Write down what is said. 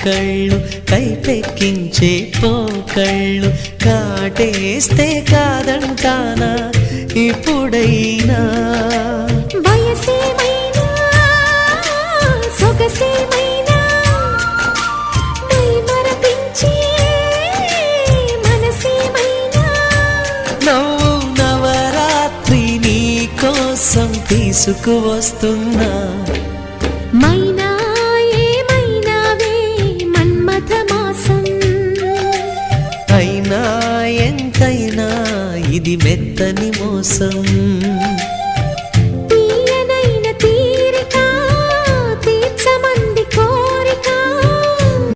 కళ్ళు కైపెక్కించే పోకళ్ళు కాటేస్తే కాదంటానా ఇప్పుడైనా వయసేమైనా సొగసేమైనా మరపించే మనసేమైనా నవ్వు నవరాత్రి నీ కోసం తీసుకువస్తున్నా మైనా ఏమైనావే మన్మథ మాసం అయినా ఎంతైనా ఇది మెత్తని మోసం